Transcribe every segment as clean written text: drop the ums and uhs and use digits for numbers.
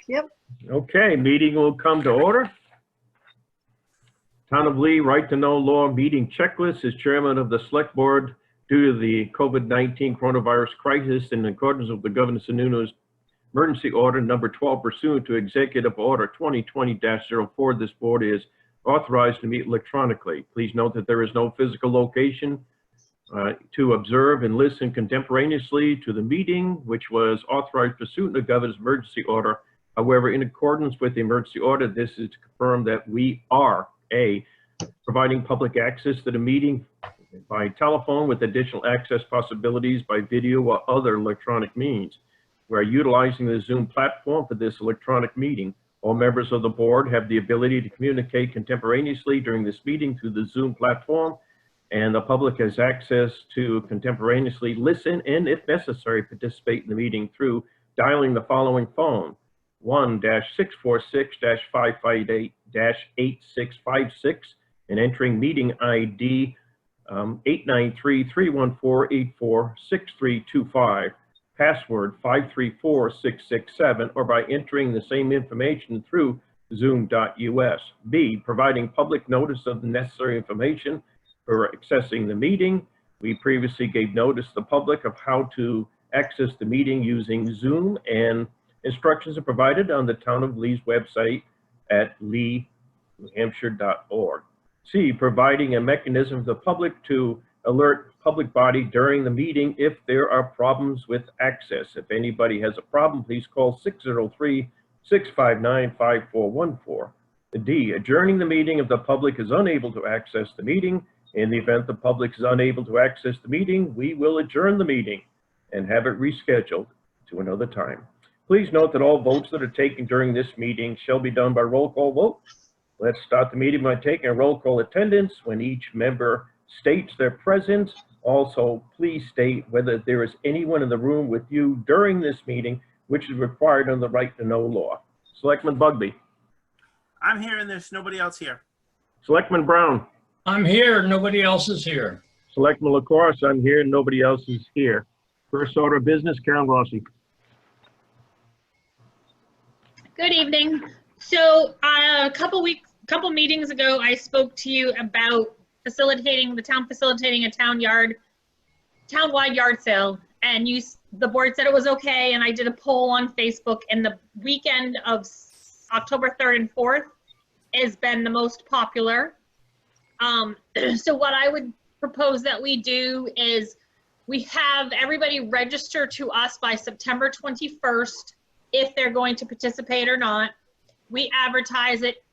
Yep. Okay, meeting will come to order. Town of Lee Right to Know Law meeting checklist. As chairman of the select board, due to the COVID-19 coronavirus crisis, in accordance with the Governor Sununu's emergency order number 12 pursuant to executive order 2020-04, this board is authorized to meet electronically. Please note that there is no physical location to observe and listen contemporaneously to the meeting, which was authorized pursuant to the governor's emergency order. However, in accordance with the emergency order, this is to confirm that we are providing public access to the meeting by telephone with additional access possibilities by video or other electronic means. We are utilizing the Zoom platform for this electronic meeting. All members of the board have the ability to communicate contemporaneously during this meeting through the Zoom platform, and the public has access to contemporaneously listen and, if necessary, participate in the meeting through dialing the following phone: 1-646-558-8656 and entering meeting ID 893-314-846325, password 534667, or by entering the same information through zoom.us. B, providing public notice of the necessary information for accessing the meeting. We previously gave notice to the public of how to access the meeting using Zoom, and instructions are provided on the Town of Lee's website at lee.newhampshire.org. C, providing a mechanism for the public to alert public body during the meeting if there are problems with access. If anybody has a problem, please call 603-659-5414. D, adjourning the meeting if the public is unable to access the meeting. In the event the public is unable to access the meeting, we will adjourn the meeting and have it rescheduled to another time. Please note that all votes that are taken during this meeting shall be done by roll call vote. Let's start the meeting by taking a roll call attendance. When each member states their presence, also please state whether there is anyone in the room with you during this meeting, which is required under the Right to Know law. Selectman Bugby. I'm here and there's nobody else here. Selectman Brown. I'm here, nobody else is here. Selectman LaCourse, I'm here, nobody else is here. First order of business, Karen Rossi. Good evening. So a couple meetings ago, I spoke to you about facilitating a townwide yard sale, and the board said it was okay, and I did a poll on Facebook, and the weekend of October 3rd and 4th has been the most popular. So what I would propose that we do is we have everybody register to us by September 21st if they're going to participate or not. We advertise it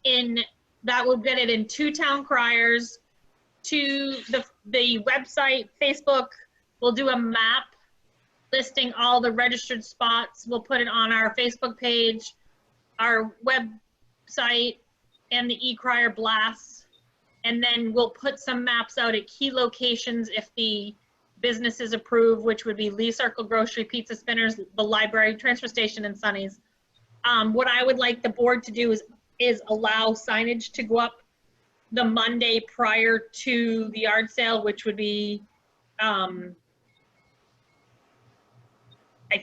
that will get it in 2 town criers, to the website, Facebook. We'll do a map listing all the registered spots. We'll put it on our Facebook page, our website, and the e-crier blasts. And then we'll put some maps out at key locations if the business is approved, which would be Lee Circle Grocery, Pizza Spinners, the library, transfer station, and Sonny's. What I would like the board to do is allow signage to go up the Monday prior to the yard sale, which would be, I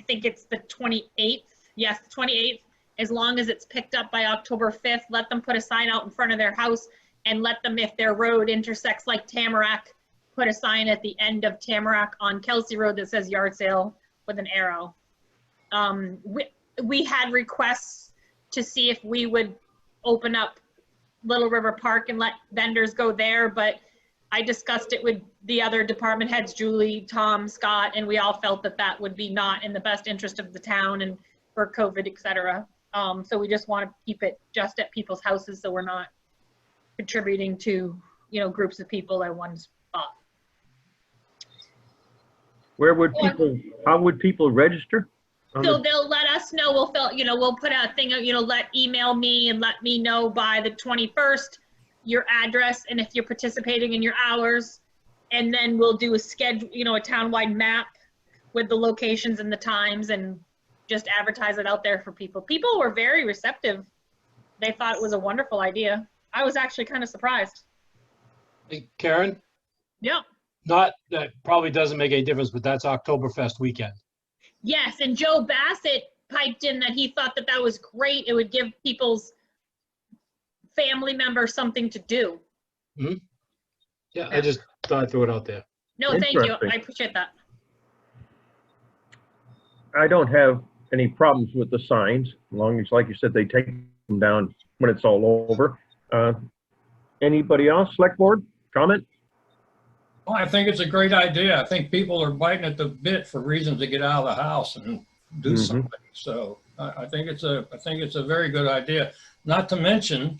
think it's the 28th. Yes, the 28th. As long as it's picked up by October 5th, let them put a sign out in front of their house, and let them, if their road intersects like Tamarack, put a sign at the end of Tamarack on Kelsey Road that says yard sale with an arrow. We had requests to see if we would open up Little River Park and let vendors go there, but I discussed it with the other department heads, Julie, Tom, Scott, and we all felt that that would be not in the best interest of the town and for COVID, etc. So we just want to keep it just at people's houses, so we're not contributing to, groups of people at one spot. Where would people, how would people register? So they'll let us know. We'll we'll put a thing, email me and let me know by the 21st your address and if you're participating in your hours, and then we'll do a schedule, a townwide map with the locations and the times, and just advertise it out there for people. People were very receptive. They thought it was a wonderful idea. I was actually kind of surprised. Hey, Karen? Yeah. That probably doesn't make any difference, but that's Oktoberfest weekend. Yes, and Joe Bassett piped in that he thought that that was great. It would give people's family members something to do. Yeah, I just thought I'd throw it out there. No, thank you. Interesting. I appreciate that. I don't have any problems with the signs, as long as, like you said, they take them down when it's all over. Anybody else, select board, comment? Well, I think it's a great idea. I think people are biting at the bit for reasons to get out of the house and do Mhm. something. So I think it's a very good idea. Not to mention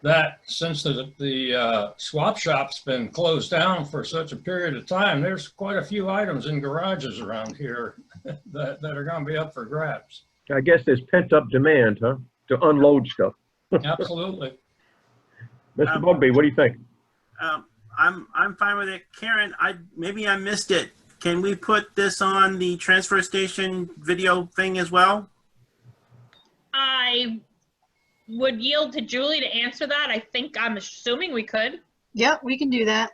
that since the swap shop's been closed down for such a period of time, there's quite a few items in garages around here that are going to be up for grabs. I guess there's pent up demand, huh, to unload stuff. Absolutely. Mr. Bugby, what do you think? I'm fine with it. Karen, maybe I missed it. Can we put this on the transfer station video thing as well? I would yield to Julie to answer that. I'm assuming we could. Yep, we can do that.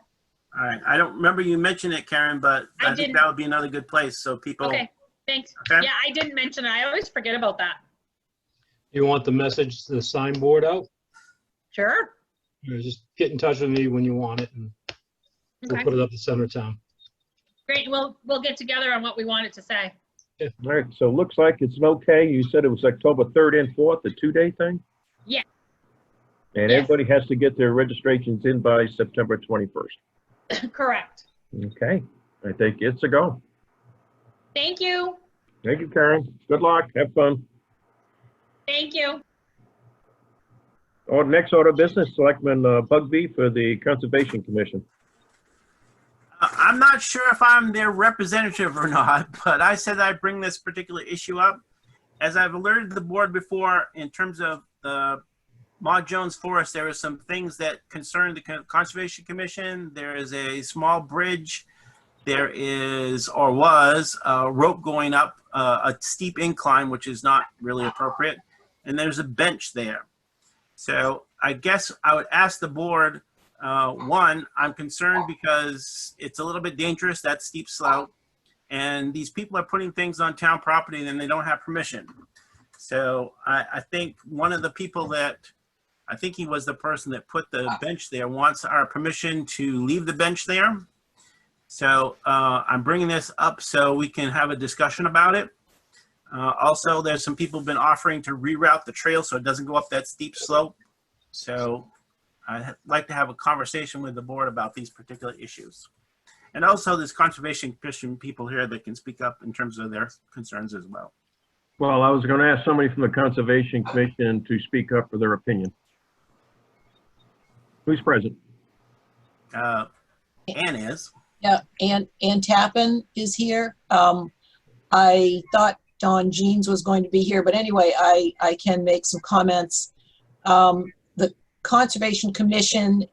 All right. I don't remember you mentioned it, Karen, but I I think didn't. that would be another good place so people. Okay, thanks. Okay. Yeah, I didn't mention it. I always forget about that. You want the message to the signboard out? Sure. Just get in touch with me when you want it, and we'll Okay, put it up to center town. great. We'll get together on what we want it to say. All right, so it looks like it's an okay. You said it was October 3rd and 4th, the 2-day thing? Yeah. And Yes. everybody has to get their registrations in by September 21st. Correct. Okay, I think it's a go. Thank you. Thank you, Karen. Good luck. Have fun. Thank you. Next order of business, Selectman Bugby for the Conservation Commission. I'm not sure if I'm their representative or not, but I said I'd bring this particular issue up. As I've alerted the board before, in terms of the Maud Jones Forest, there are some things that concern the Conservation Commission. There is a small bridge. There is, or was, a rope going up a steep incline, which is not really appropriate. And there's a bench there. So I guess I would ask the board, one, I'm concerned because it's a little bit dangerous, that steep slope. And these people are putting things on town property and they don't have permission. So I think one of the people that, I think he was the person that put the bench there, wants our permission to leave the bench there. So I'm bringing this up so we can have a discussion about it. Also, there's some people been offering to reroute the trail so it doesn't go up that steep slope. So I'd like to have a conversation with the board about these particular issues. And also there's Conservation Commission people here that can speak up in terms of their concerns as well. Well, I was going to ask somebody from the Conservation Commission to speak up for their opinion. Who's present? Ann is. Yeah, Ann Tappan is here. I thought Don Jeans was going to be here, but anyway, I can make some comments. The Conservation Commission,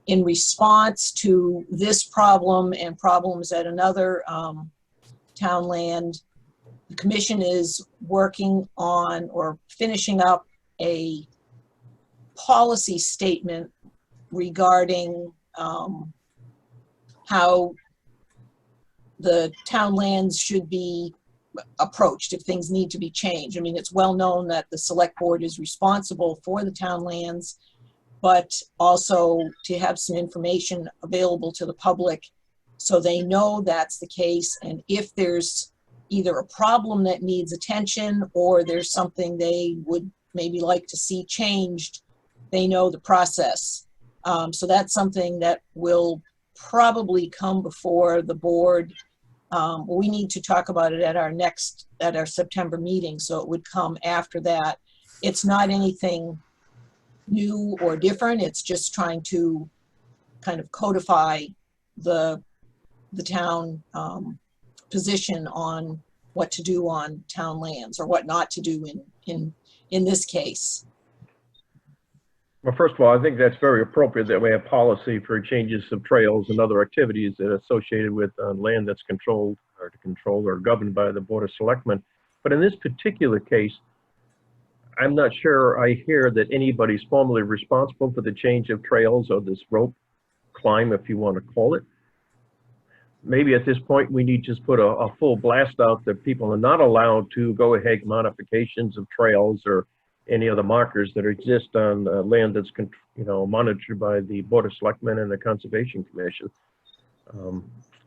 in response to this problem and problems at another town land, the commission is working on or finishing up a policy statement regarding how the town lands should be approached if things need to be changed. I mean, it's well known that the select board is responsible for the town lands, but also to have some information available to the public so they know that's the case. And if there's either a problem that needs attention or there's something they would maybe like to see changed, they know the process. So that's something that will probably come before the board. We need to talk about it at our September meeting, so it would come after that. It's not anything new or different. It's just trying to kind of codify the town position on what to do on town lands or what not to do in this case. Well, first of all, I think that's very appropriate that we have policy for changes of trails and other activities that are associated with land that's controlled or governed by the Board of Selectmen. But in this particular case, I'm not sure I hear that anybody's formally responsible for the change of trails or this rope climb, if you want to call it. maybe at this point, we need to just put a full blast out that people are not allowed to go ahead modifications of trails or any other markers that exist on land that's, monitored by the Board of Selectmen and the Conservation Commission.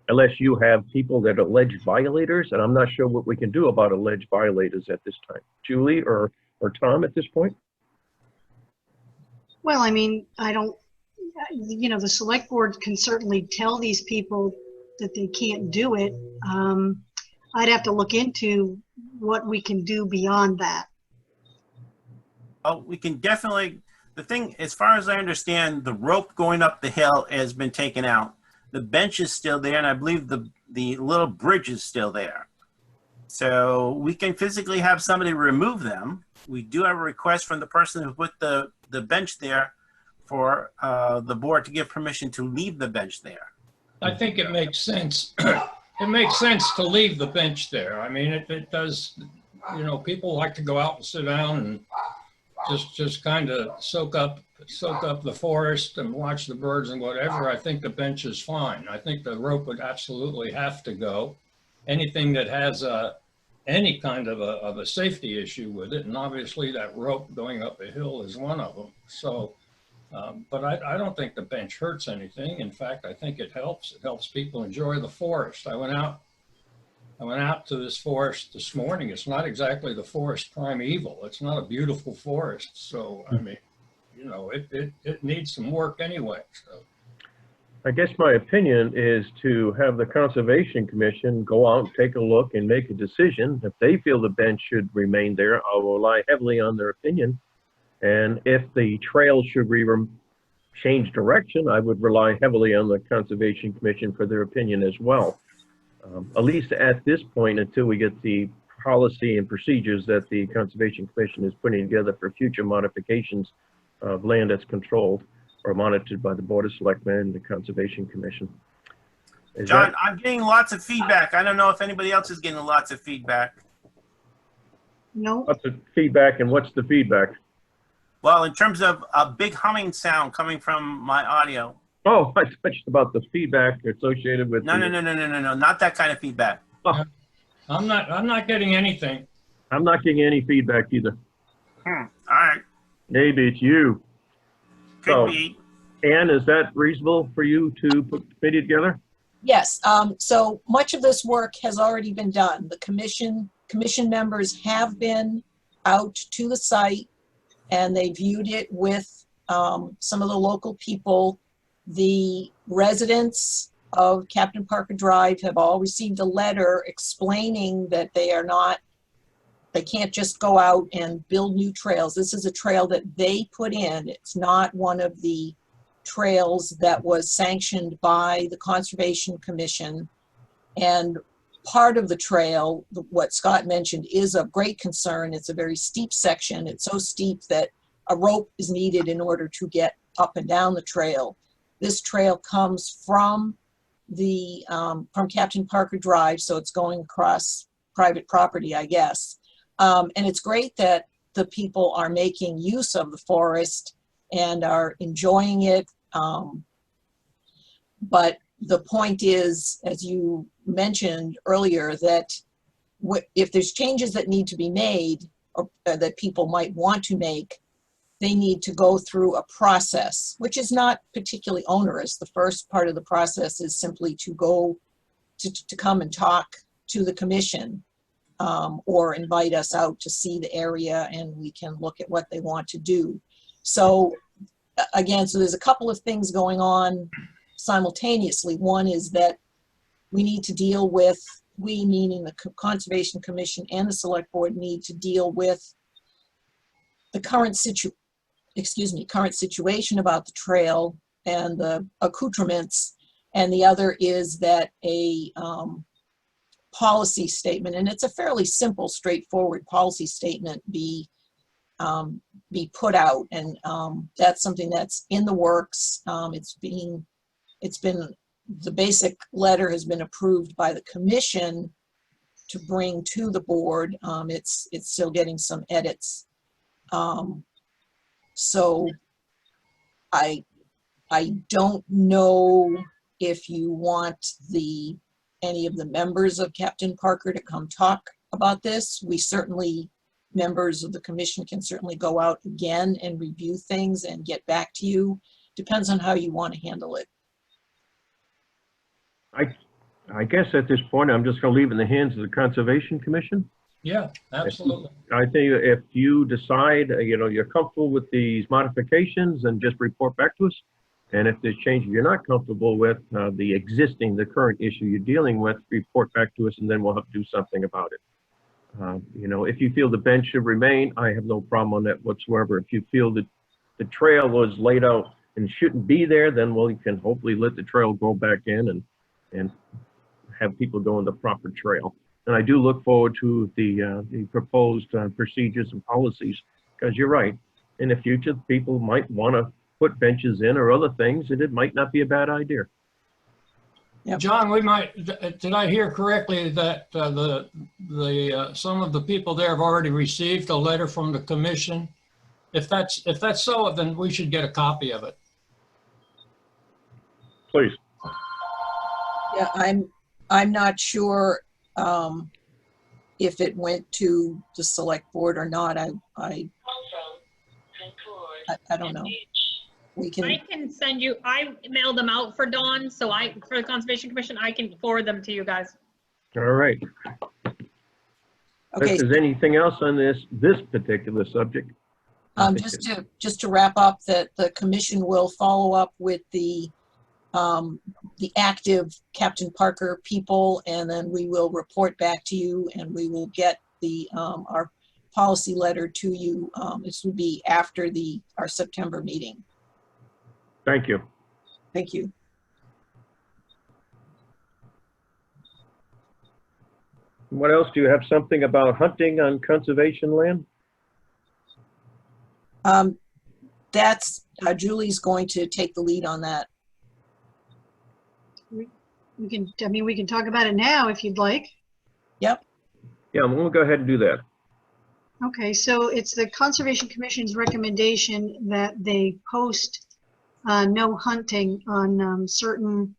Unless you have people that are alleged violators, and I'm not sure what we can do about alleged violators at this time. Julie or Tom at this point? Well, I mean, I don't, the select board can certainly tell these people that they can't do it. I'd have to look into what we can do beyond that. Oh, we can definitely, the thing, as far as I understand, the rope going up the hill has been taken out. The bench is still there, and I believe the little bridge is still there. So we can physically have somebody remove them. We do have a request from the person who put the bench there for the board to give permission to leave the bench there. I think it makes sense. It makes sense to leave the bench there. I mean, it does, people like to go out and sit down and just kind of soak up the forest and watch the birds and whatever. I think the bench is fine. I think the rope would absolutely have to go. Anything that has any kind of a safety issue with it, and obviously that rope going up a hill is one of them. So, but I don't think the bench hurts anything. In fact, I think it helps. It helps people enjoy the forest. I went out to this forest this morning. It's not exactly the forest primeval. It's not a beautiful forest. So, I mean, it needs some work anyway. So. I guess my opinion is to have the Conservation Commission go out, take a look, and make a decision. If they feel the bench should remain there, I will rely heavily on their opinion. And if the trail should change direction, I would rely heavily on the Conservation Commission for their opinion as well. At least at this point, until we get the policy and procedures that the Conservation Commission is putting together for future modifications of land that's controlled or monitored by the Board of Selectmen and the Conservation Commission. John, I'm getting lots of feedback. I don't know if anybody else is getting lots of feedback. No. What's the feedback, and what's the feedback? Well, in terms of a big humming sound coming from my audio. Oh, I touched about the feedback associated with No, not that kind of feedback. Oh. I'm not getting anything. I'm not getting any feedback either. All right. Maybe it's you. Could be. Ann, is that reasonable for you to put the committee together? Yes, so much of this work has already been done. The commission members have been out to the site and they viewed it with some of the local people. The residents of Captain Parker Drive have all received a letter explaining that they can't just go out and build new trails. This is a trail that they put in. It's not one of the trails that was sanctioned by the Conservation Commission. And part of the trail, what Scott mentioned, is of great concern. It's a very steep section. It's so steep that a rope is needed in order to get up and down the trail. This trail comes from Captain Parker Drive, so it's going across private property, I guess. And it's great that the people are making use of the forest and are enjoying it. But the point is, as you mentioned earlier, that if there's changes that need to be made or that people might want to make, they need to go through a process, which is not particularly onerous. The first part of the process is simply to go to come and talk to the commission. Or invite us out to see the area and we can look at what they want to do. So again, so there's a couple of things going on simultaneously. One is that we need to deal with, we meaning the Conservation Commission and the Select Board need to deal with the current situation about the trail and the accoutrements. And the other is that a policy statement, and it's a fairly simple, straightforward policy statement, be put out, and that's something that's in the works. The basic letter has been approved by the commission to bring to the board. It's still getting some edits. So I don't know if you want the any of the members of Captain Parker to come talk about this. We certainly, members of the commission can certainly go out again and review things and get back to you. Depends on how you want to handle it. I guess at this point, I'm just going to leave it in the hands of the Conservation Commission. Yeah, absolutely. I think if you decide, you're comfortable with these modifications, and just report back to us. And if there's changes you're not comfortable with, the current issue you're dealing with, report back to us, and then we'll have to do something about it. If you feel the bench should remain, I have no problem on that whatsoever. If you feel that the trail was laid out and shouldn't be there, then you can hopefully let the trail go back in and have people go on the proper trail. And I do look forward to the proposed procedures and policies, because you're right. In the future, people might want to put benches in or other things, and it might not be a bad idea. Yep. John, did I hear correctly that some of the people there have already received a letter from the commission? If that's so, then we should get a copy of it. Please. Yeah, I'm not sure if it went to the select board or not. I don't know. We I can, can send you, I mailed them out for Dawn, so for the Conservation Commission, I can forward them to you guys. All right. okay, If there's anything else on this particular subject? just to wrap up, that the commission will follow up with the active Captain Parker people, and then we will report back to you, and we will get our policy letter to you. This would be after our September meeting. Thank you. Thank you. What else? Do you have something about hunting on conservation land? That's Julie's going to take the lead on that. We can talk about it now if you'd like. Yep. Yeah, I'm going to go ahead and do that. Okay, so it's the Conservation Commission's recommendation that they post no hunting on certain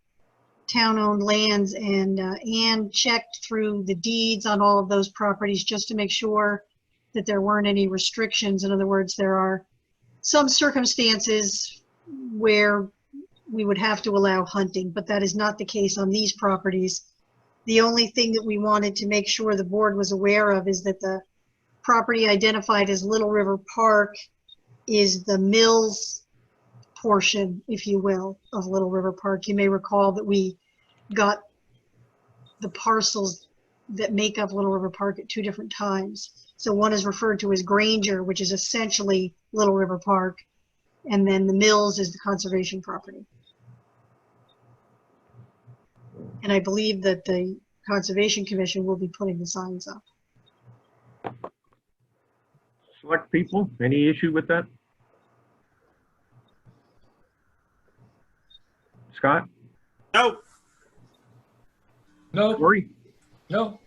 town-owned lands, and Ann checked through the deeds on all of those properties just to make sure that there weren't any restrictions. In other words, there are some circumstances where we would have to allow hunting, but that is not the case on these properties. The only thing that we wanted to make sure the board was aware of is that the property identified as Little River Park is the Mills portion, if you will, of Little River Park. You may recall that we got the parcels that make up Little River Park at two different times. So one is referred to as Granger, which is essentially Little River Park, and then the Mills is the conservation property. And I believe that the Conservation Commission will be putting the signs up. Select people, any issue with that? Scott? No, No, Lori? no.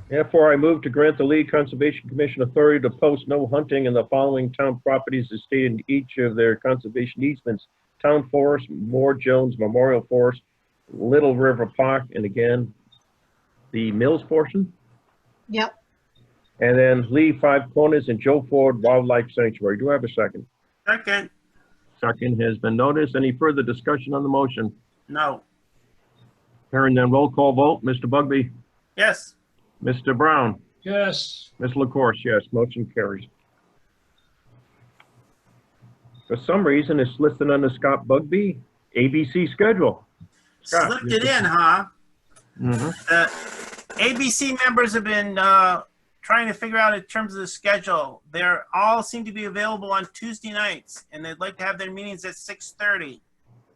Therefore, I move to grant the Lee Conservation Commission authority to post no hunting in the following town properties as stated in each of their conservation easements: Town Forest, Moore Jones Memorial Forest, Little River Park, and again, the Mills portion. Yep. And then Lee Five Corners and Joe Ford Wildlife Sanctuary. Do I have a second? second, Second has been noticed. Any further discussion on the motion? no, Hearing none, roll call vote. Mr. Bugby? yes, Mr. Brown? Yes. Ms. LaCourse, yes. Motion carries. For some reason, it's listed under Scott Bugby, ABC schedule. Scott, slipped it in, huh? Mhm. ABC members have been trying to figure out in terms of the schedule. They all seem to be available on Tuesday nights, and they'd like to have their meetings at 6:30.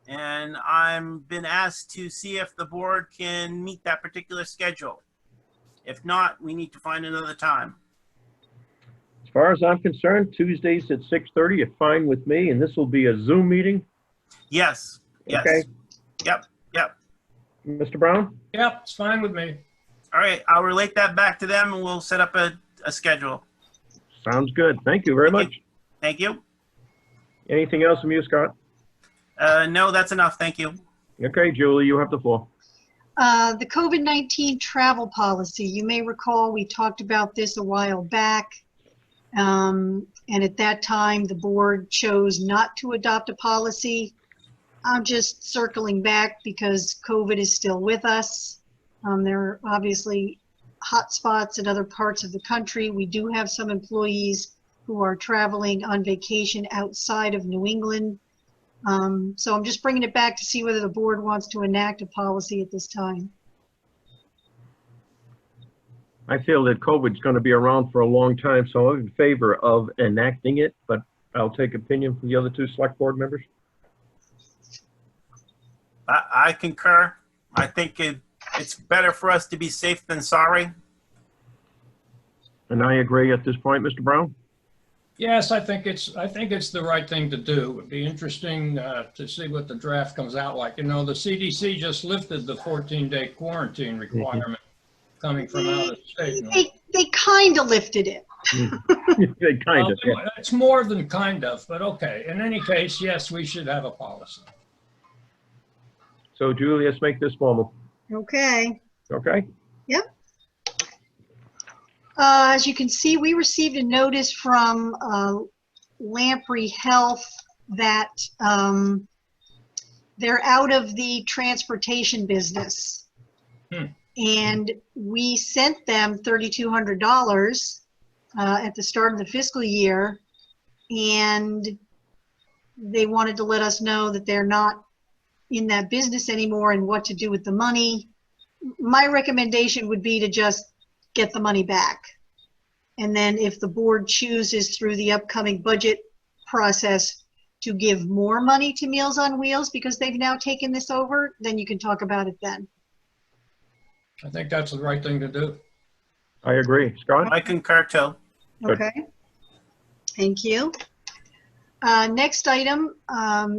And I'm been asked to see if the board can meet that particular schedule. If not, we need to find another time. As far as I'm concerned, Tuesdays at 6:30 are fine with me, and this will be a Zoom meeting. Yes, yes. Okay. Yep, yep. Mr. Brown? Yep, it's fine with me. All right, I'll relate that back to them, and we'll set up a schedule. Sounds good. Thank you very much. Thank you. Anything else from you, Scott? No, that's enough. Thank you. Okay, Julie, you have the floor. The COVID-19 travel policy, you may recall we talked about this a while back. And at that time, the board chose not to adopt a policy. I'm just circling back because COVID is still with us. There are obviously hot spots in other parts of the country. We do have some employees who are traveling on vacation outside of New England. So I'm just bringing it back to see whether the board wants to enact a policy at this time. I feel that COVID's going to be around for a long time, so I'm in favor of enacting it, but I'll take opinion from the other two select board members. I concur. I think it's better for us to be safe than sorry. And I agree at this point, Mr. Brown. Yes, I think it's the right thing to do. It'd be interesting to see what the draft comes out like. You know, the CDC just lifted the 14-day quarantine requirement coming from out of state. They kind of lifted it. They kind of. Well, it's more than kind of, but okay. In any case, yes, we should have a policy. So Julie, let's make this formal. Okay. Okay? Yep. As you can see, we received a notice from Lamprey Health that they're out of the transportation business. And we sent them $3,200 at the start of the fiscal year, and they wanted to let us know that they're not in that business anymore and what to do with the money. My recommendation would be to just get the money back. And then if the board chooses through the upcoming budget process to give more money to Meals on Wheels because they've now taken this over, then you can talk about it then. I think that's the right thing to do. I agree. Scott? I concur too. Good. Okay. Thank you. Next item,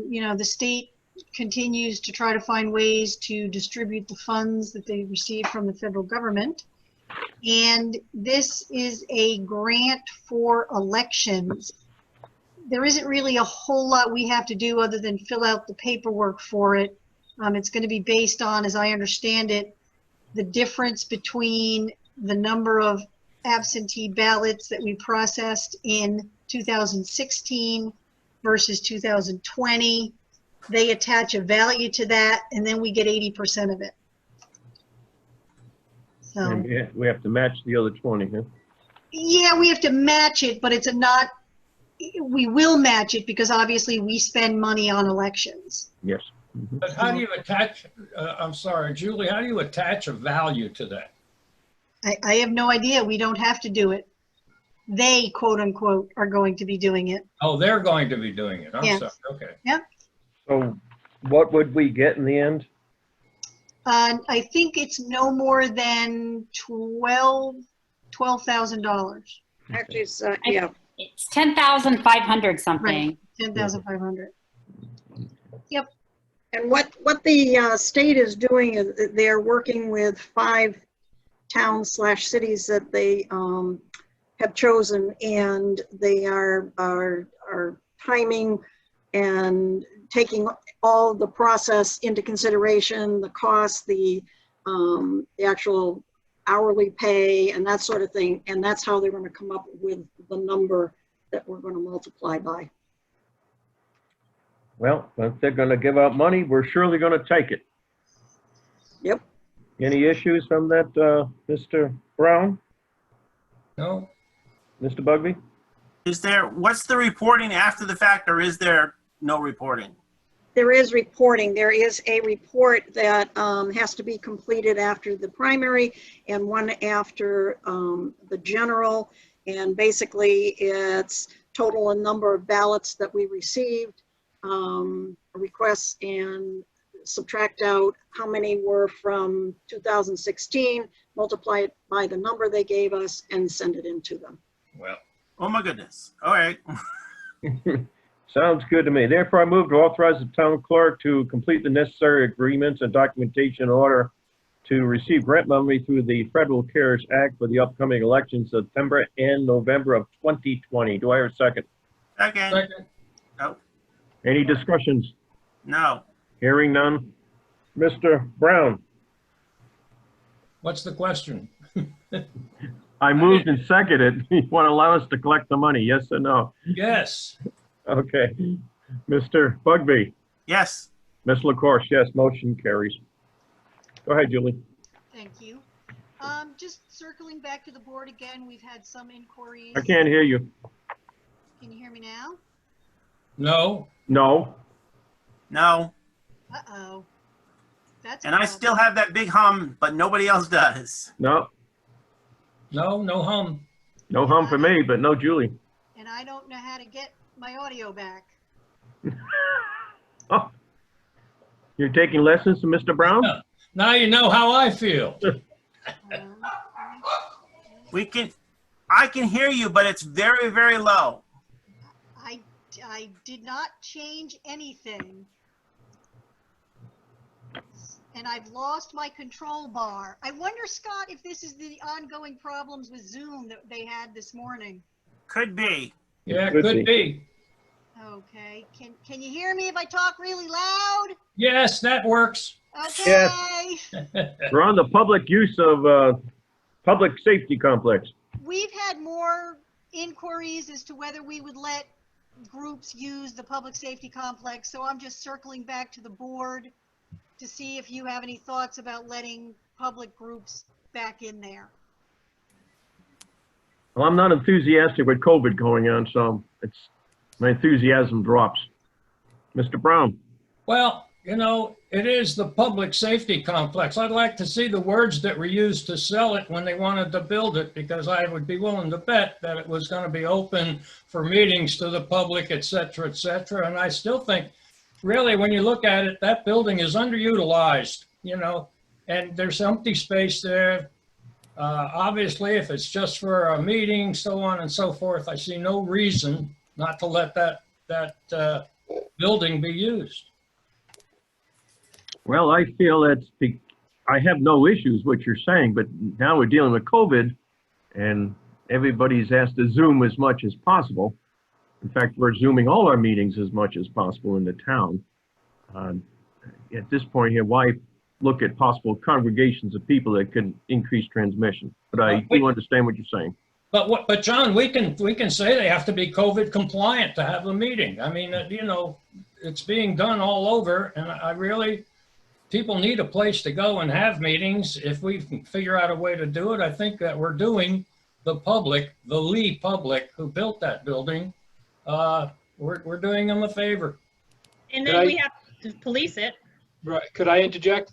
you know, the state continues to try to find ways to distribute the funds that they receive from the federal government. And this is a grant for elections. There isn't really a whole lot we have to do other than fill out the paperwork for it. It's going to be based on, as I understand it, the difference between the number of absentee ballots that we processed in 2016 versus 2020. They attach a value to that, and then we get 80% of it. So, And we have to match the other 20, huh? yeah, we have to match it, but it's we will match it because obviously we spend money on elections. Yes. Mhm. But how do you attach, I'm sorry, Julie, how do you attach a value to that? I have no idea. We don't have to do it. They, quote unquote, are going to be doing it. Oh, they're going to be doing it. I'm Yes. sorry. Okay. So what would we get in the end? I think it's no more than $12,000. Actually, it's, yeah. It's 10,500 something. 10,500. Yep. And what the state is doing is that they're working with 5 towns/cities that they have chosen, and they are timing and taking all the process into consideration, the cost, the actual hourly pay, and that sort of thing. And that's how they're going to come up with the number that we're going to multiply by. Well, if they're going to give out money, we're surely going to take it. Yep. Any issues from that, Mr. Brown? No? Mr. Bugby? What's the reporting after the fact, or is there no reporting? There is reporting. There is a report that has to be completed after the primary and one after the general. And basically it's total number of ballots that we received, requests, and subtract out how many were from 2016, multiply it by the number they gave us, and send it in to them. Well, Oh my goodness. All right. Sounds good to me. Therefore, I move to authorize the town clerk to complete the necessary agreements and documentation in order to receive grant money through the Federal CARES Act for the upcoming elections September and November of 2020. Do I hear a second? Second. second. No. Any discussions? No. Hearing none. Mr. Brown? What's the question? I moved and seconded. You want to allow us to collect the money, yes or no? Yes. Okay. Mr. Bugby? Yes. Ms. LaCourse, yes, motion carries. Go ahead, Julie. Thank you. Just circling back to the board again, we've had some inquiries. I can't hear you. Can you hear me now? No. No. No. Uh-oh. That's a And I problem. still have that big hum, but nobody else does. No. No, no hum. No hum for me, but no Julie. And I don't know how to get my audio back. Oh. You're taking lessons from Mr. Brown? Now you know how I feel. I can hear you, but it's very, very low. I did not change anything. And I've lost my control bar. I wonder, Scott, if this is the ongoing problems with Zoom that they had this morning. Could be. Yeah, Could could be. Okay. Can you hear me if I talk really loud? Yes, that works. Okay. We're on the public use of public safety complex. We've had more inquiries as to whether we would let groups use the public safety complex. So I'm just circling back to the board to see if you have any thoughts about letting public groups back in there. Well, I'm not enthusiastic with COVID going on, so my enthusiasm drops. Mr. Brown? Well, you know, it is the public safety complex. I'd like to see the words that were used to sell it when they wanted to build it, because I would be willing to bet that it was going to be open for meetings to the public, et cetera, et cetera. And I still think, really, when you look at it, that building is underutilized, you know, and there's empty space there. Obviously, if it's just for a meeting, so on and so forth, I see no reason not to let that building be used. Well, I feel I have no issues with what you're saying, but now we're dealing with COVID and everybody's asked to Zoom as much as possible. In fact, we're Zooming all our meetings as much as possible in the town. At this point here, why look at possible congregations of people that could increase transmission? But I do understand what you're saying. But John, we can say they have to be COVID compliant to have a meeting. I mean, you know, it's being done all over, and people need a place to go and have meetings. If we can figure out a way to do it, I think that we're doing the public, the Lee public who built that building, we're doing them a favor. And then we have to police it. Right, could I interject?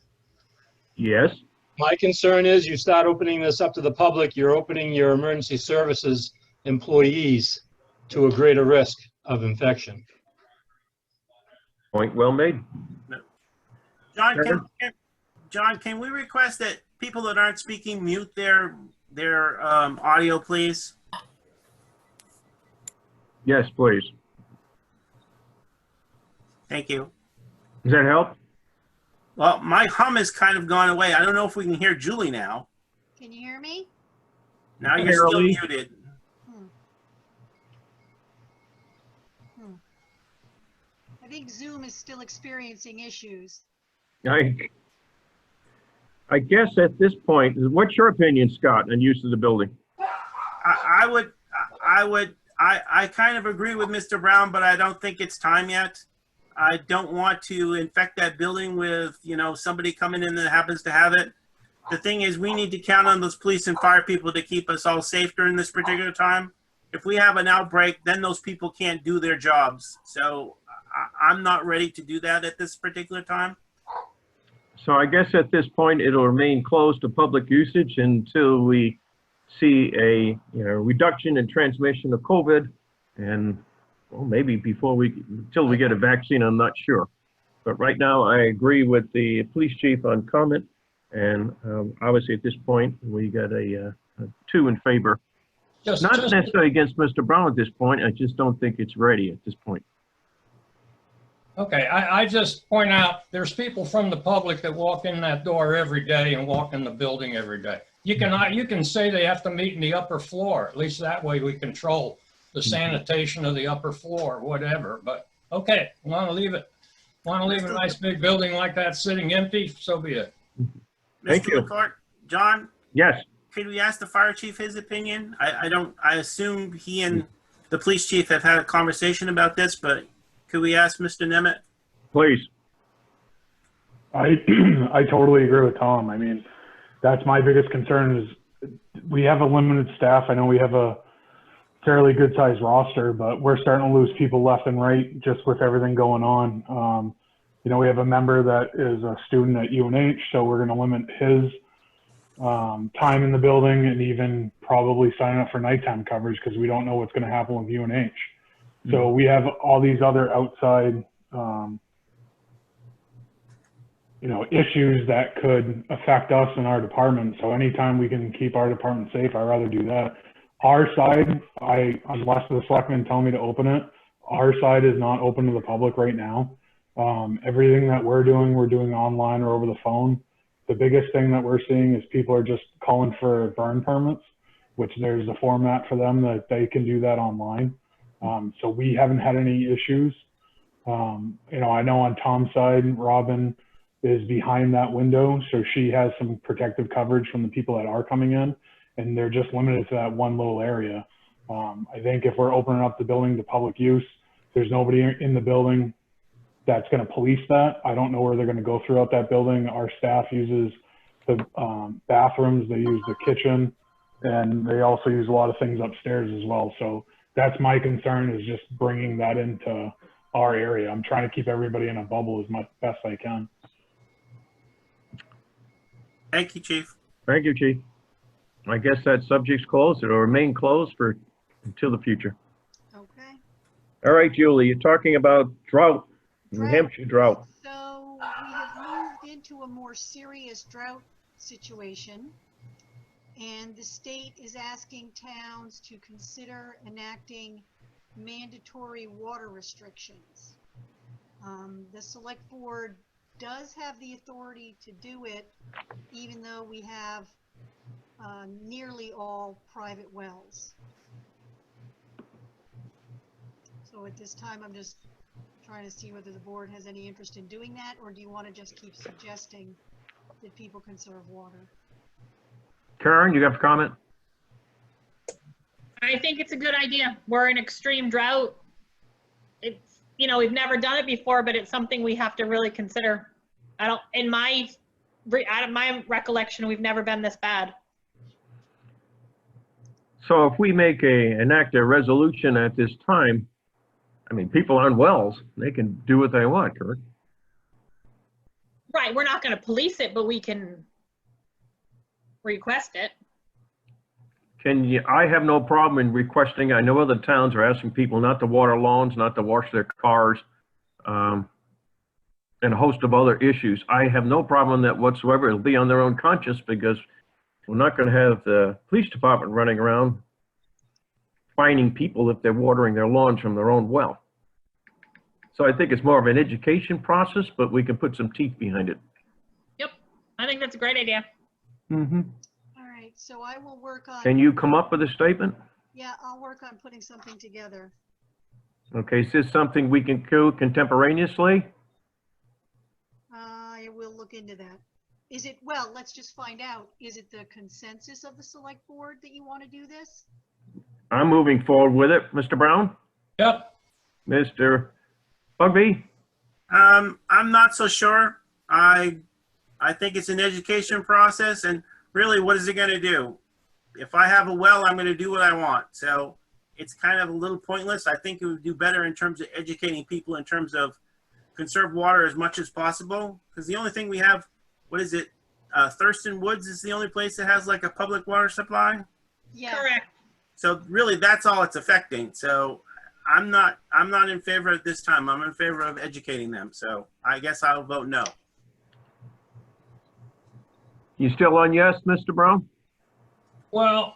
Yes. My concern is you start opening this up to the public, you're opening your emergency services employees to a greater risk of infection. Point well made. John, can we request that people that aren't speaking mute their audio, please? Yes, please. Thank you. Does that help? Well, my hum has kind of gone away. I don't know if we can hear Julie now. Can you hear me? Now you're still Barely. muted. I think Zoom is still experiencing issues. I guess at this point, what's your opinion, Scott, on use of the building? I kind of agree with Mr. Brown, but I don't think it's time yet. I don't want to infect that building with, you know, somebody coming in that happens to have it. The thing is, we need to count on those police and fire people to keep us all safe during this particular time. If we have an outbreak, then those people can't do their jobs. So I'm not ready to do that at this particular time. So I guess at this point, it'll remain closed to public usage until we see a reduction in transmission of COVID, and well, maybe until we get a vaccine, I'm not sure. But right now, I agree with the police chief on comment, and obviously at this point, we got a 2 in favor. Not necessarily against Mr. Brown at this point. I just don't think it's ready at this point. Okay, I just point out, there's people from the public that walk in that door every day and walk in the building every day. You can say they have to meet in the upper floor. At least that way we control the sanitation of the upper floor, whatever. But okay, want to leave a nice big building like that sitting empty, so be it. Thank you. John, Yes, could we ask the fire chief his opinion? I assume he and the police chief have had a conversation about this, but could we ask Mr. Nemeth? please. I totally agree with Tom. I mean, that's my biggest concern is we have a limited staff. I know we have a fairly good sized roster, but we're starting to lose people left and right just with everything going on. You know, we have a member that is a student at UNH, so we're going to limit his time in the building and even probably sign up for nighttime coverage because we don't know what's going to happen with UNH. So we have all these other outside, you know, issues that could affect us in our department. So anytime we can keep our department safe, I'd rather do that. Our side, unless the selectmen tell me to open it, our side is not open to the public right now. Everything that we're doing online or over the phone. The biggest thing that we're seeing is people are just calling for burn permits, which there's a format for them that they can do that online. So we haven't had any issues. You know, I know on Tom's side, Robin is behind that window, so she has some protective coverage from the people that are coming in, and they're just limited to that one little area. I think if we're opening up the building to public use, there's nobody in the building that's going to police that. I don't know where they're going to go throughout that building. Our staff uses the bathrooms, they use the kitchen, and they also use a lot of things upstairs as well. So that's my concern, is just bringing that into our area. I'm trying to keep everybody in a bubble as much best I can. Thank you, Chief. Thank you, Chief. I guess that subject's closed. It'll remain closed until the future. Okay. All right, Julie, you're talking about drought, New Hampshire drought. So we have moved into a more serious drought situation, and the state is asking towns to consider enacting mandatory water restrictions. The select board does have the authority to do it, even though we have nearly all private wells. So at this time, I'm just trying to see whether the board has any interest in doing that, or do you want to just keep suggesting that people conserve water? Karen, you have a comment? I think it's a good idea. We're in extreme drought. It's, you know, we've never done it before, but it's something we have to really consider. In my recollection, we've never been this bad. So if we enact a resolution at this time, I mean, people on wells, they can do what they want, correct? Right, we're not going to police it, but we can request it. I have no problem in requesting, I know other towns are asking people not to water lawns, not to wash their cars, and a host of other issues. I have no problem with that whatsoever. It'll be on their own conscience, because we're not going to have the police department running around fining people if they're watering their lawns from their own well. So I think it's more of an education process, but we can put some teeth behind it. Yep, I think that's a great idea. Mm-hmm. All right, so I will work on. Can you come up with a statement? Yeah, I'll work on putting something together. Okay, is this something we can do contemporaneously? I will look into that. Is it, well, let's just find out. Is it the consensus of the select board that you want to do this? I'm moving forward with it. Mr. Brown? Yep. Mr. Bugby? I'm not so sure. I think it's an education process, and really, what is it going to do? If I have a well, I'm going to do what I want. So it's kind of a little pointless. I think it would do better in terms of educating people in terms of conserve water as much as possible. Because the only thing we have, what is it? Thurston Woods is the only place that has like a public water supply. Yeah. Correct. So really, that's all it's affecting. So I'm not in favor at this time. I'm in favor of educating them. So I guess I'll vote no. You still on yes, Mr. Brown? Well,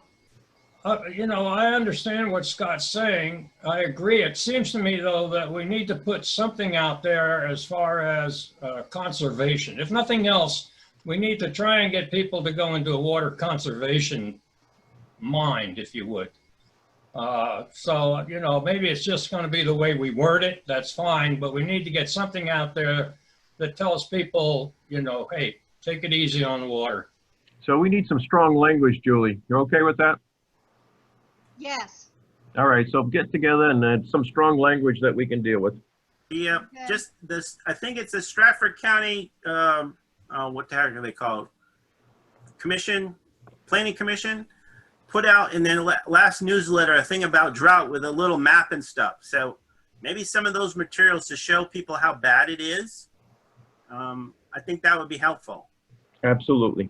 you know, I understand what Scott's saying. I agree. It seems to me, though, that we need to put something out there as far as conservation. If nothing else, we need to try and get people to go into a water conservation mind, if you would. So, you know, maybe it's just going to be the way we word it. That's fine. But we need to get something out there that tells people, you know, hey, take it easy on the water. So we need some strong language, Julie. You're okay with that? Yes. All right, so get together and some strong language that we can deal with. Yeah, Okay. just this, I think it's the Stratford County, what the heck are they called? Commission, Planning Commission, put out in their last newsletter a thing about drought with a little map and stuff. So maybe some of those materials to show people how bad it is. I think that would be helpful. Absolutely.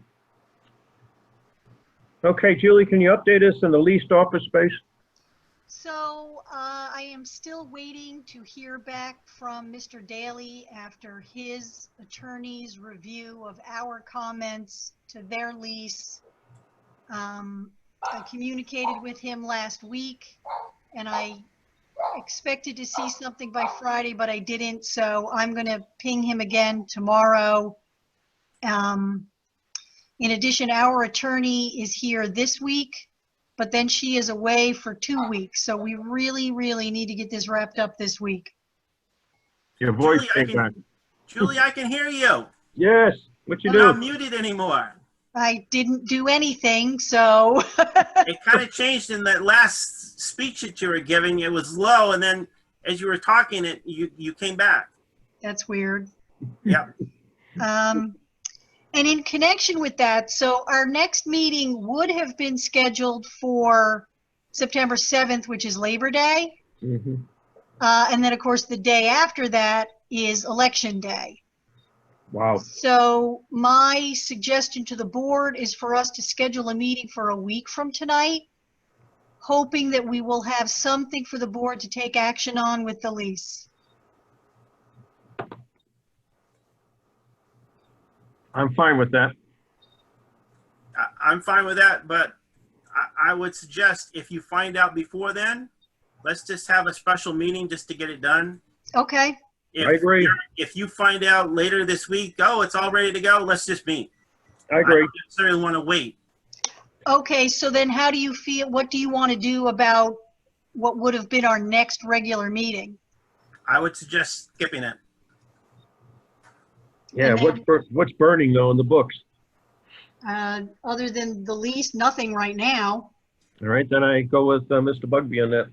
Okay, Julie, can you update us on the leased office space? So I am still waiting to hear back from Mr. Daly after his attorney's review of our comments to their lease. I communicated with him last week and I expected to see something by Friday, but I didn't. So I'm going to ping him again tomorrow. In addition, our attorney is here this week, but then she is away for 2 weeks. So we really, really need to get this wrapped up this week. Your voice Julie, came back. Julie, I can hear you. Yes, what you You're not do? muted anymore. I didn't do anything, so It kind of changed in that last speech that you were giving. It was low, and then as you were talking, you came back. that's weird. Yep. And in connection with that, so our next meeting would have been scheduled for September 7th, which is Labor Day. Mhm. And then, of course, the day after that is Election Day. Wow. So my suggestion to the board is for us to schedule a meeting for a week from tonight, hoping that we will have something for the board to take action on with the lease. I'm fine with that. I'm fine with that, but I would suggest if you find out before then, let's just have a special meeting just to get it done. Okay, I agree. If you find out later this week, oh, it's all ready to go, let's just meet. I agree. don't necessarily want to wait. okay, so then how do you feel, what do you want to do about what would have been our next regular meeting? I would suggest skipping it. Yeah, And what's burning though in the books? Other than the lease, nothing right now. All right, then I go with Mr. Bugby on that.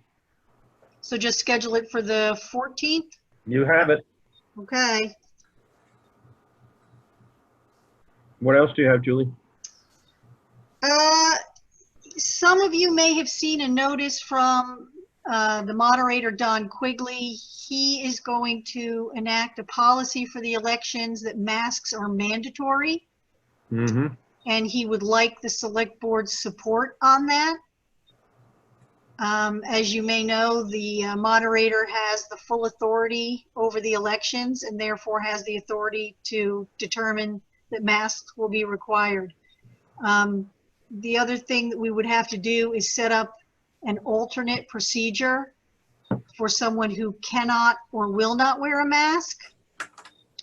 So just schedule it for the 14th? You have it. Okay. What else do you have, Julie? Some of you may have seen a notice from the moderator, Don Quigley. He is going to enact a policy for the elections that masks are mandatory, Mm-hmm. and he would like the select board's support on that. As you may know, the moderator has the full authority over the elections and therefore has the authority to determine that masks will be required. The other thing that we would have to do is set up an alternate procedure for someone who cannot or will not wear a mask.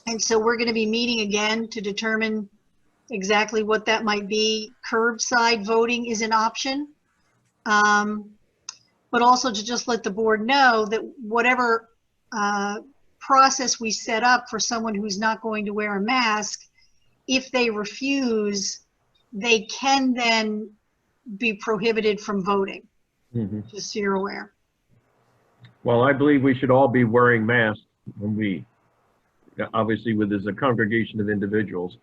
And so we're going to be meeting again to determine exactly what that might be. Curbside voting is an option. But also to just let the board know that whatever process we set up for someone who's not going to wear a mask, if they refuse, they can then be prohibited from voting, Mm-hmm. just so you're aware. Well, I believe we should all be wearing masks when we, obviously with as a congregation of individuals.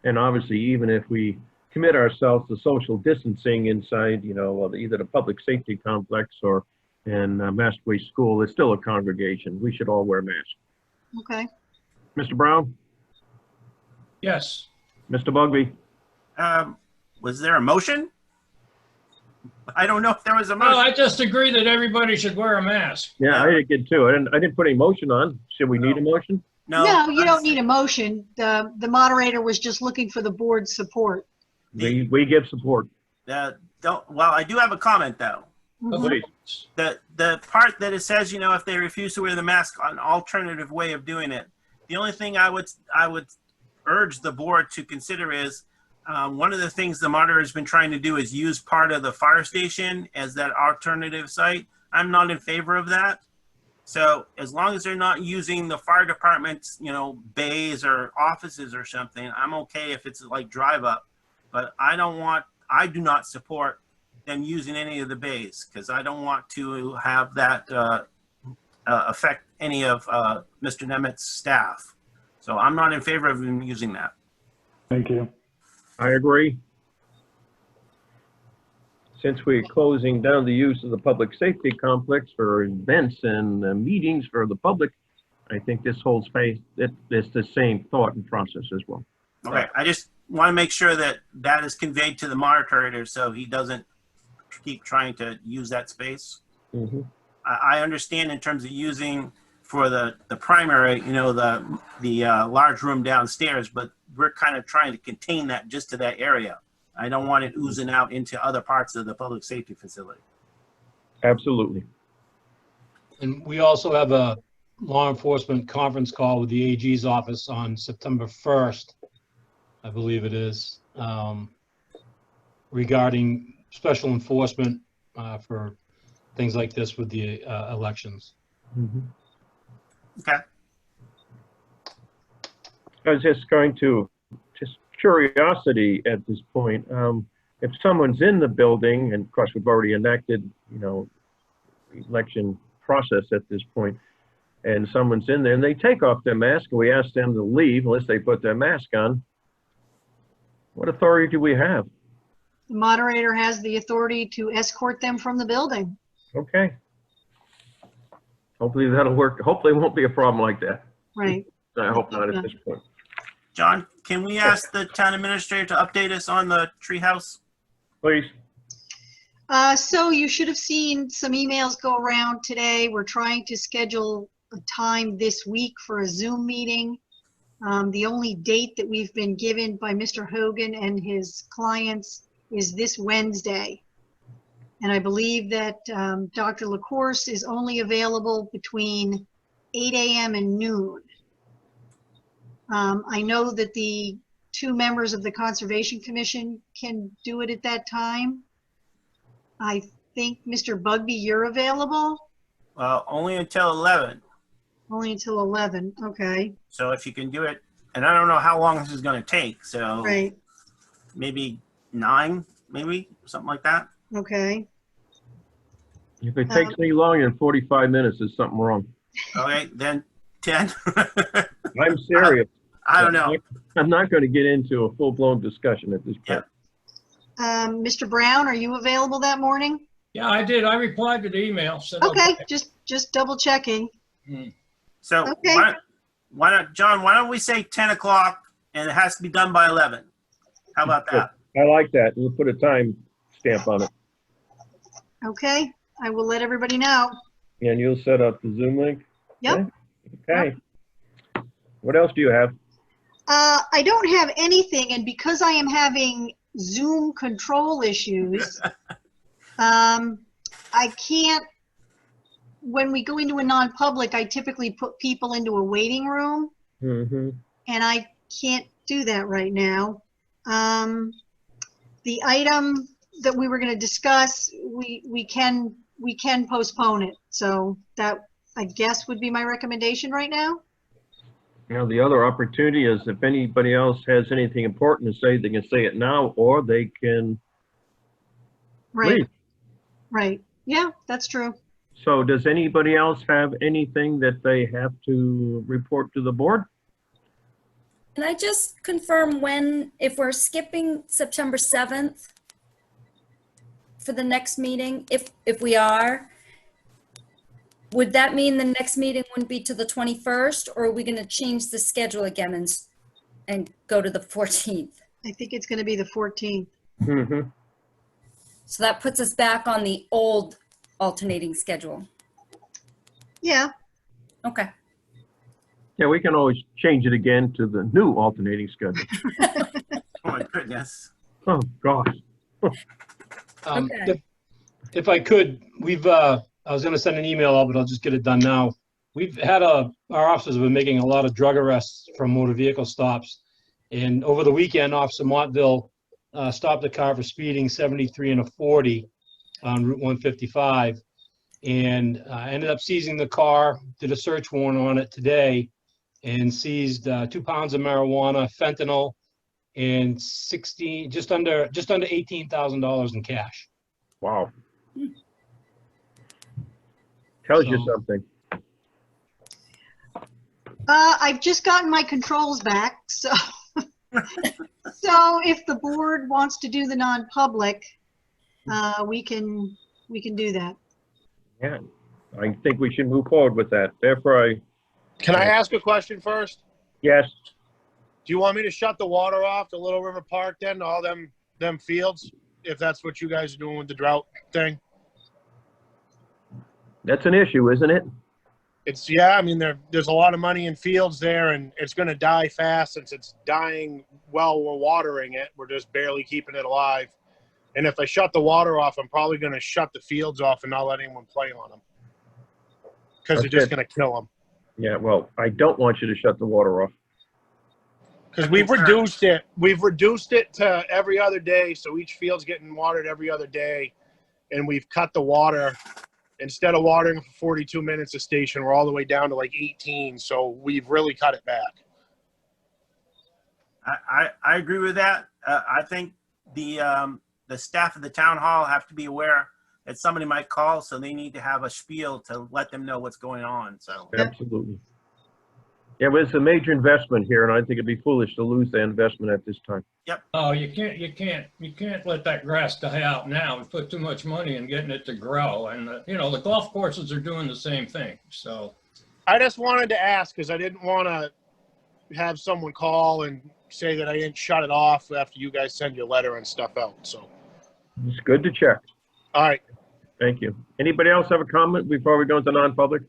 And obviously, even if we commit ourselves to social distancing inside, either the public safety complex or in Mastway School, it's still a congregation. We should all wear masks. Okay. Mr. Brown? Yes. Mr. Bugby? Was there a motion? I don't know if there was a Well, motion. I just agree that everybody should wear a mask. Yeah, I did get too. I didn't put any motion on. Should we need a motion? No, you don't need a motion. The moderator was just looking for the board's support. We give support. Well, I do have a comment though. Please. The part that it says, if they refuse to wear the mask, an alternative way of doing it. The only thing I would urge the board to consider is one of the things the moderator has been trying to do is use part of the fire station as that alternative site. I'm not in favor of that. So as long as they're not using the fire department's, bays or offices or something, I'm okay if it's like drive up. but I do not support them using any of the bays because I don't want to have that affect any of Mr. Nemet's staff. So I'm not in favor of him using that. Thank you. I agree. Since we're closing down the use of the public safety complex for events and meetings for the public, I think this holds faith. It's the same thought and process as well. Okay, I just want to make sure that that is conveyed to the moderator so he doesn't keep trying to use that space. Mm-hmm. I understand in terms of using for the primary, you know, the large room downstairs, but we're kind of trying to contain that just to that area. I don't want it oozing out into other parts of the public safety facility. Absolutely. And we also have a law enforcement conference call with the AG's office on September 1st, I believe it is, regarding special enforcement for things like this with the elections. Mm-hmm. Okay. I was just going to, just curiosity at this point, if someone's in the building, and of course we've already enacted, you know, election process at this point, and someone's in there and they take off their mask and we ask them to leave unless they put their mask on, what authority do we have? The moderator has the authority to escort them from the building. Okay. Hopefully that'll work. Hopefully it won't be a problem like that. Right. I hope not at this point. John, can we ask the town administrator to update us on the treehouse? Please. So you should have seen some emails go around today. We're trying to schedule a time this week for a Zoom meeting. The only date that we've been given by Mr. Hogan and his clients is this Wednesday. And I believe that Dr. LaCourse is only available between 8 a.m. and noon. I know that the two members of the Conservation Commission can do it at that time. I think, Mr. Bugby, you're available? Only until 11. Only until 11, okay. So if you can do it, and I don't know how long this is going to take, so Right, maybe 9, maybe something like that. okay. If it takes any longer than 45 minutes, there's something wrong. Okay, then 10. I'm serious. I don't know. I'm not going to get into a full-blown discussion at this point. Mr. Brown, are you available that morning? Yeah, I did. I replied to the email. Said Okay, just double checking. So Okay. why not, John, why don't we say 10 o'clock and it has to be done by 11? How about that? I like that. We'll put a time stamp on it. Okay, I will let everybody know. And you'll set up the Zoom link? Yep. Okay. What else do you have? I don't have anything, and because I am having Zoom control issues, I can't, when we go into a non-public, I typically put people into a waiting room, Mm-hmm. and I can't do that right now. The item that we were going to discuss, we can postpone it. So that, I guess, would be my recommendation right now. You know, the other opportunity is if anybody else has anything important to say, they can say it now, or they can Right, leave. right. Yeah, that's true. So does anybody else have anything that they have to report to the board? Can I just confirm when, if we're skipping September 7th for the next meeting, if we are, would that mean the next meeting wouldn't be to the 21st, or are we going to change the schedule again and go to the 14th? I think it's going to be the 14th. Mm-hmm. So that puts us back on the old alternating schedule. Yeah, Okay. Yeah, we can always change it again to the new alternating schedule. Oh my goodness. Oh, gosh. Okay. If I could, I was gonna send an email out, but I'll just get it done now. We've had our officers have been making a lot of drug arrests from motor vehicle stops. And over the weekend, Officer Montville stopped a car for speeding 73 and a 40 on Route 155. And ended up seizing the car, did a search warrant on it today, and seized 2 pounds of marijuana, fentanyl, and just under $18,000 in cash. Wow. Tells you So- something. I've just gotten my controls back, so. So if the board wants to do the non-public, we can do that. Yeah, I think we should move forward with that. Therefore, Can I ask a question first? yes, Do you want me to shut the water off to Little River Park then, all them fields, if that's what you guys are doing with the drought thing? that's an issue, isn't it? It's, yeah, I mean, there's a lot of money in fields there, and it's gonna die fast since it's dying while we're watering it. We're just barely keeping it alive. And if I shut the water off, I'm probably gonna shut the fields off and not let anyone play on them. Because they're just Okay. gonna kill them. Yeah, well, I don't want you to shut the water off. Because we've reduced it to every other day, so each field's getting watered every other day, and we've cut the water. Instead of watering for 42 minutes a station, we're all the way down to like 18, so we've really cut it back. I agree with that. I think the staff of the town hall have to be aware that somebody might call, so they need to have a spiel to let them know what's going on, so. Absolutely. Yeah, but it's a major investment here, and I think it'd be foolish to lose that investment at this time. Oh, you can't let that grass die out now. We put too much money in getting it to grow, and the golf courses are doing the same thing. So I just wanted to ask because I didn't want to have someone call and say that I didn't shut it off after you guys send your letter and stuff out. So, It's good to check. all right. Thank you. Anybody else have a comment before we go into non-public?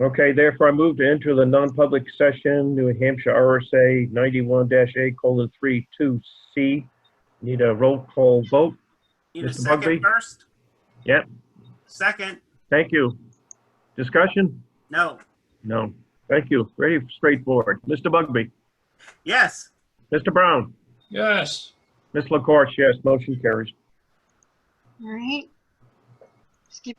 Okay, therefore I move to enter the non-public session, New Hampshire RSA 91-A:32C. Need a roll call vote. Need a Mr. Bugby? second first? Yep, Second? thank you. Discussion? No. No. Thank you. Very straightforward. Mr. Bugby? Yes. Mr. Brown? yes. Ms. LaCourse, yes, motion carries. All right. Skip.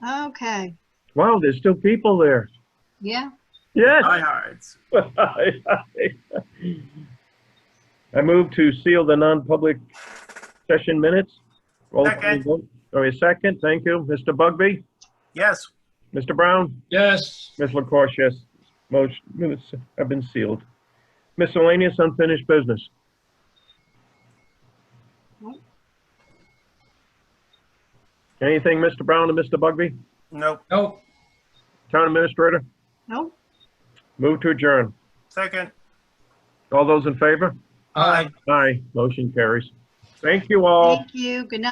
Okay, Wow, there's still people there. yeah, Yes. Diehards. I move to seal the non-public session minutes. Roll call Second. vote. Or a second, thank you. Mr. Bugby? Yes. Mr. Brown? Yes. Ms. LaCourse, yes. Motion minutes have been sealed. Miscellaneous unfinished business. Anything, Mr. Brown and Mr. Bugby? Nope. Nope. Town administrator? nope. Move to adjourn. Second. All those in favor? Aye. Aye, motion carries. Thank you all. Thank you, good night.